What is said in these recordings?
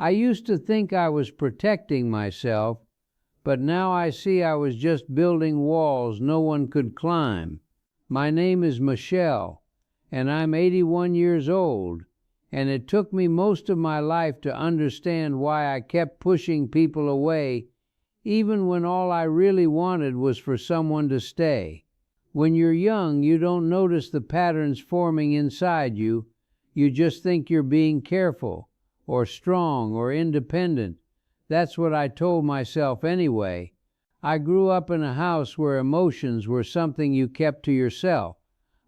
I used to think I was protecting myself, but now I see I was just building walls no one could climb. My name is Michel, and I'm 81 years old, and it took me most of my life to understand why I kept pushing people away, even when all I really wanted was for someone to stay. When you're young, you don't notice the patterns forming inside you. You just think you're being careful, or strong, or independent. That's what I told myself anyway. I grew up in a house where emotions were something you kept to yourself.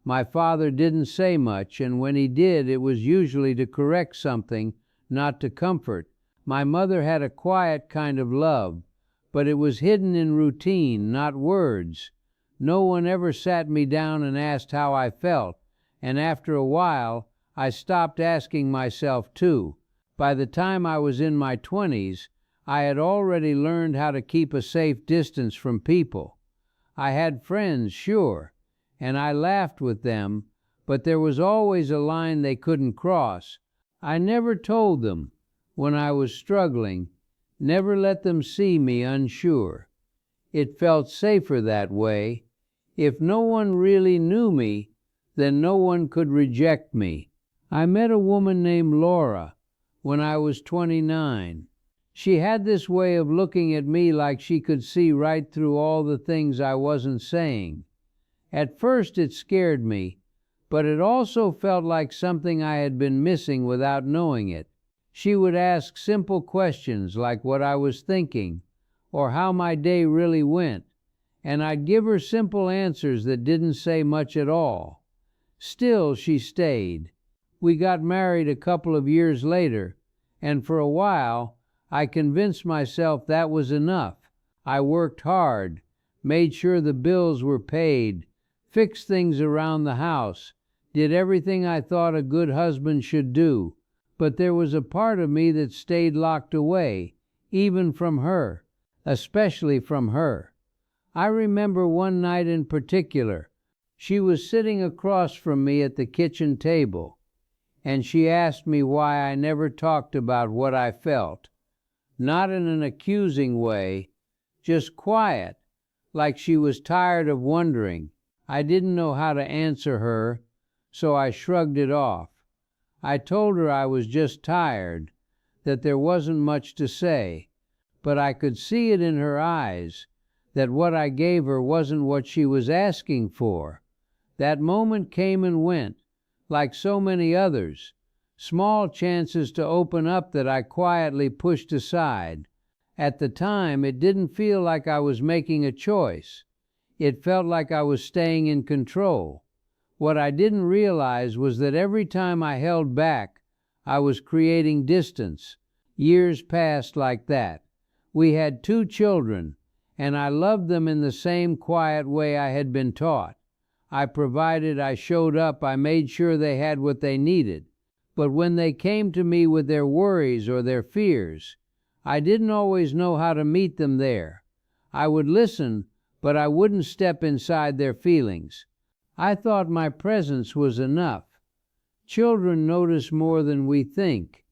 My father didn't say much, and when he did, it was usually to correct something, not to comfort. My mother had a quiet kind of love, but it was hidden in routine, not words. No one ever sat me down and asked how I felt, and after a while, I stopped asking myself too. By the time I was in my 20s, I had already learned how to keep a safe distance from people. I had friends, sure, and I laughed with them, but there was always a line they couldn't cross. I never told them when I was struggling, never let them see me unsure. It felt safer that way. If no one really knew me, then no one could reject me. I met a woman named Laura when I was 29. She had this way of looking at me like she could see right through all the things I wasn't saying. At first it scared me, but it also felt like something I had been missing without knowing it. She would ask simple questions like what I was thinking, or how my day really went, and I'd give her simple answers that didn't say much at all. Still, she stayed. We got married a couple of years later, and for a while, I convinced myself that was enough. I worked hard, made sure the bills were paid, fixed things around the house, did everything I thought a good husband should do. But there was a part of me that stayed locked away, even from her, especially from her. I remember one night in particular. She was sitting across from me at the kitchen table, and she asked me why I never talked about what I felt. Not in an accusing way, just quiet, like she was tired of wondering. I didn't know how to answer her, so I shrugged it off. I told her I was just tired, that there wasn't much to say, but I could see it in her eyes, that what I gave her wasn't what she was asking for. That moment came and went, like so many others, small chances to open up that I quietly pushed aside. At the time, it didn't feel like I was making a choice. It felt like I was staying in control. What I didn't realize was that every time I held back, I was creating distance. Years passed like that. We had 2 children, and I loved them in the same quiet way I had been taught. I provided, I showed up, I made sure they had what they needed. But when they came to me with their worries or their fears, I didn't always know how to meet them there. I would listen, but I wouldn't step inside their feelings. I thought my presence was enough. Children notice more than we think.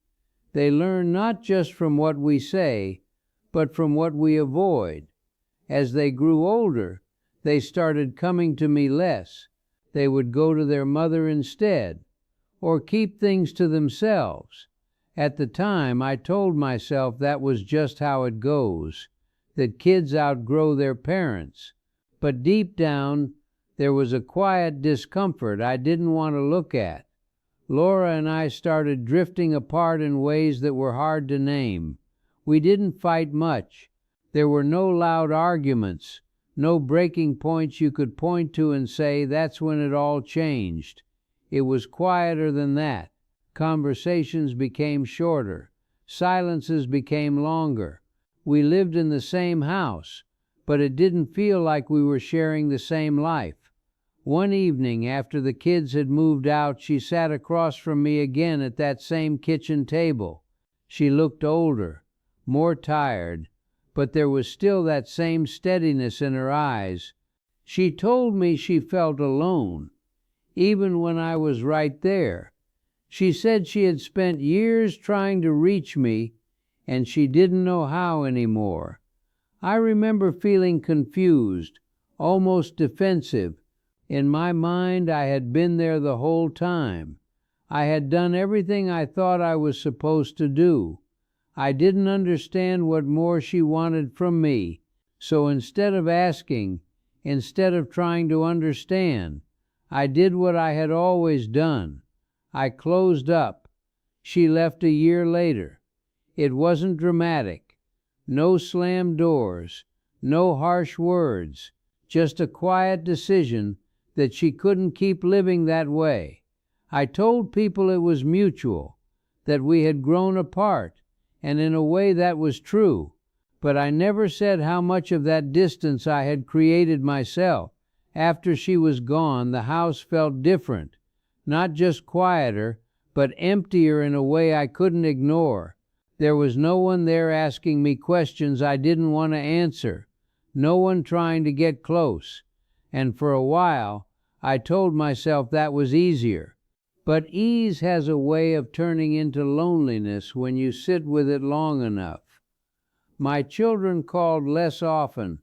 They learn not just from what we say, but from what we avoid. As they grew older, they started coming to me less. They would go to their mother instead, or keep things to themselves. At the time, I told myself that was just how it goes, that kids outgrow their parents. But deep down, there was a quiet discomfort I didn't want to look at. Laura and I started drifting apart in ways that were hard to name. We didn't fight much. There were no loud arguments, no breaking points you could point to and say, that's when it all changed. It was quieter than that. Conversations became shorter. Silences became longer. We lived in the same house, but it didn't feel like we were sharing the same life. One evening, after the kids had moved out, she sat across from me again at that same kitchen table. She looked older, more tired, but there was still that same steadiness in her eyes. She told me she felt alone, even when I was right there. She said she had spent years trying to reach me, and she didn't know how anymore. I remember feeling confused, almost defensive. In my mind, I had been there the whole time. I had done everything I thought I was supposed to do. I didn't understand what more she wanted from me, so instead of asking, instead of trying to understand, I did what I had always done. I closed up. She left a year later. It wasn't dramatic. No slammed doors, no harsh words, just a quiet decision that she couldn't keep living that way. I told people it was mutual, that we had grown apart, and in a way that was true, but I never said how much of that distance I had created myself. After she was gone, the house felt different, not just quieter, but emptier in a way I couldn't ignore. There was no one there asking me questions I didn't want to answer, no one trying to get close, and for a while I told myself that was easier. But ease has a way of turning into loneliness when you sit with it long enough. My children called less often.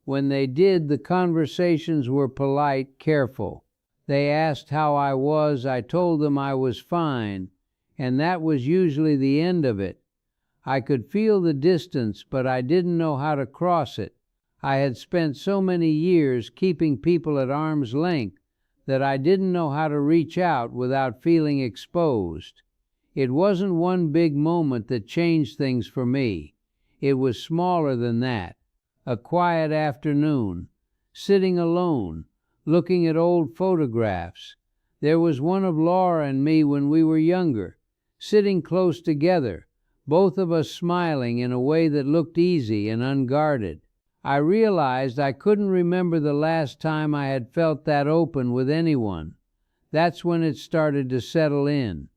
When they did, the conversations were polite, careful. They asked how I was, I told them I was fine, and that was usually the end of it. I could feel the distance, but I didn't know how to cross it. I had spent so many years keeping people at arm's length that I didn't know how to reach out without feeling exposed. It wasn't one big moment that changed things for me. It was smaller than that. A quiet afternoon, sitting alone, looking at old photographs. There was one of Laura and me when we were younger, sitting close together, both of us smiling in a way that looked easy and unguarded. I realized I couldn't remember the last time I had felt that open with anyone. That's when it started to settle in.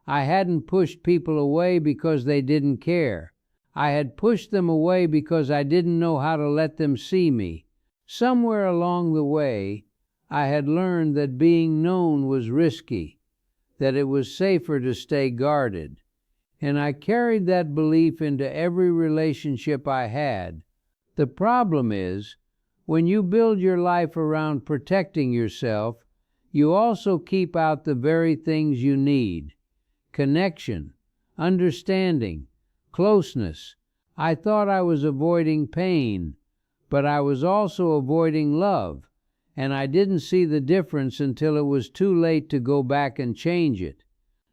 I hadn't pushed people away because they didn't care. I had pushed them away because I didn't know how to let them see me. Somewhere along the way, I had learned that being known was risky, that it was safer to stay guarded. And I carried that belief into every relationship I had. The problem is, when you build your life around protecting yourself, you also keep out the very things you need. Connection, understanding, closeness. I thought I was avoiding pain, but I was also avoiding love, and I didn't see the difference until it was too late to go back and change it.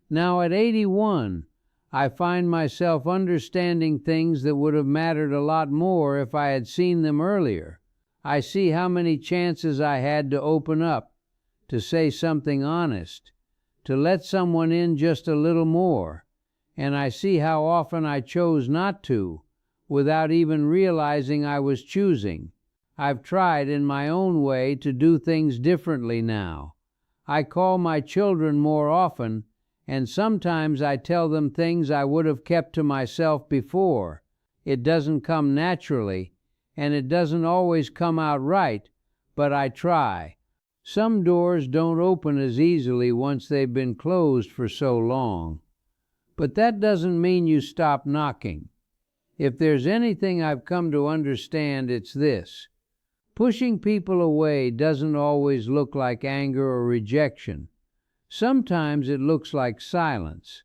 Now at 81, I find myself understanding things that would have mattered a lot more if I had seen them earlier. I see how many chances I had to open up, to say something honest, to let someone in just a little more, and I see how often I chose not to, without even realizing I was choosing. I've tried in my own way to do things differently now. I call my children more often, and sometimes I tell them things I would have kept to myself before. It doesn't come naturally, and it doesn't always come out right, but I try. Some doors don't open as easily once they've been closed for so long. But that doesn't mean you stop knocking. If there's anything I've come to understand, it's this. Pushing people away doesn't always look like anger or rejection. Sometimes it looks like silence.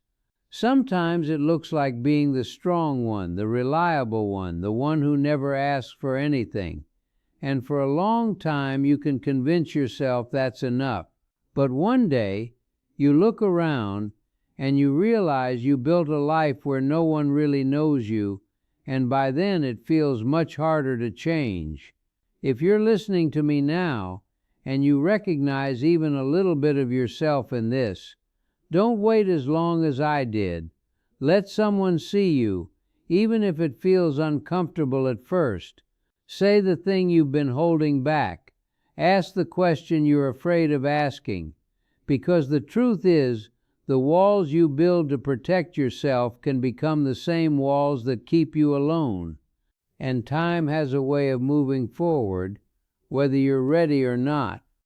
Sometimes it looks like being the strong one, the reliable one, the one who never asks for anything. And for a long time you can convince yourself that's enough. But one day you look around and you realize you built a life where no one really knows you, and by then it feels much harder to change. If you're listening to me now, and you recognize even a little bit of yourself in this, don't wait as long as I did. Let someone see you, even if it feels uncomfortable at first. Say the thing you've been holding back. Ask the question you're afraid of asking. Because the truth is, the walls you build to protect yourself can become the same walls that keep you alone. And time has a way of moving forward, whether you're ready or not.